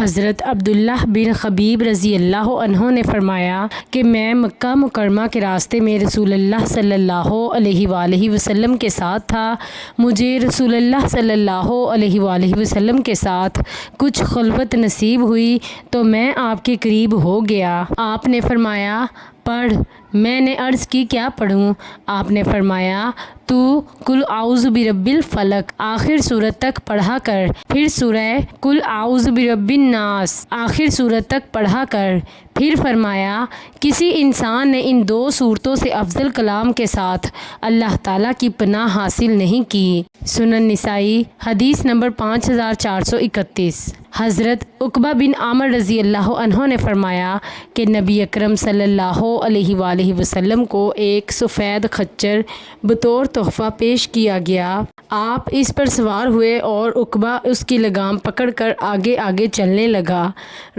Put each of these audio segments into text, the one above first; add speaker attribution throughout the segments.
Speaker 1: حضرت عبداللہ بن خبیب رضی اللہ عنہ نے فرمایا کہ میں مکہ مکرمہ کے راستے میں رسول اللہ صلی اللہ علیہ وآلہ وسلم کے ساتھ تھا۔ مجھے رسول اللہ صلی اللہ علیہ وآلہ وسلم کے ساتھ کچھ خلوت نصیب ہوئی تو میں آپ کے قریب ہو گیا۔ آپ نے فرمایا پڑھ۔ میں نے عرض کی کیا پڑھوں؟ آپ نے فرمایا تو قل اعوذ برب الفلق آخر سورت تک پڑھا کر، پھر سورہ قل اعوذ برب الناس آخر سورت تک پڑھا کر۔ پھر فرمایا کسی انسان نے ان دو صورتوں سے افضل کلام کے ساتھ اللہ تعالیٰ کی پناہ حاصل نہیں کی۔ سنن نسائی حدیث نمبر 5431۔ حضرت عقبہ بن عامر رضی اللہ عنہ نے فرمایا کہ نبی اکرم صلی اللہ علیہ وآلہ وسلم کو ایک سفید خچر بطور تحفہ پیش کیا گیا۔ آپ اس پر سوار ہوئے اور عقبہ اس کی لگام پکڑ کر آگے آگے چلنے لگا۔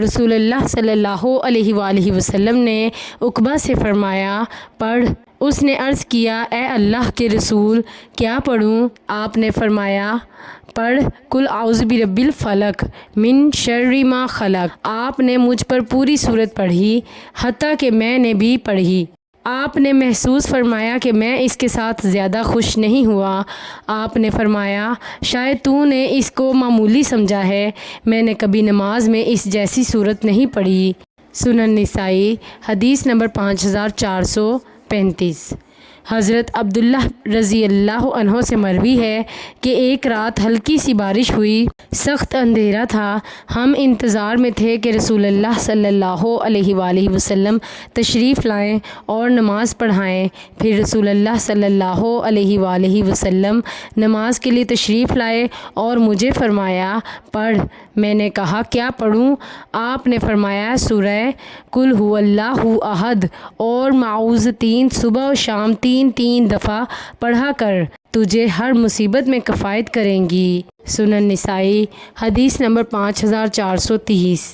Speaker 1: رسول اللہ صلی اللہ علیہ وآلہ وسلم نے عقبہ سے فرمایا پڑھ۔ اس نے عرض کیا اے اللہ کے رسول کیا پڑھوں؟ آپ نے فرمایا پڑھ قل اعوذ برب الفلق من شر ما خلق۔ آپ نے مجھ پر پوری سورت پڑھی حتیٰ کہ میں نے بھی پڑھی۔ آپ نے محسوس فرمایا کہ میں اس کے ساتھ زیادہ خوش نہیں ہوا۔ آپ نے فرمایا شاید تو نے اس کو معمولی سمجھا ہے، میں نے کبھی نماز میں اس جیسی سورت نہیں پڑھی۔ سنن نسائی حدیث نمبر 5435۔ حضرت عبداللہ رضی اللہ عنہ سے مروی ہے کہ ایک رات ہلکی سی بارش ہوئی، سخت اندھیرا تھا۔ ہم انتظار میں تھے کہ رسول اللہ صلی اللہ علیہ وآلہ وسلم تشریف لائیں اور نماز پڑھائیں۔ پھر رسول اللہ صلی اللہ علیہ وآلہ وسلم نماز کے لیے تشریف لائے اور مجھے فرمایا پڑھ۔ میں نے کہا کیا پڑھوں؟ آپ نے فرمایا سورہ قل هو اللہ احد اور معوذتین صبح و شام 3 دفعہ پڑھا کر، تجھے ہر مصیبت میں کفایت کریں گی۔ سنن نسائی حدیث نمبر 5430۔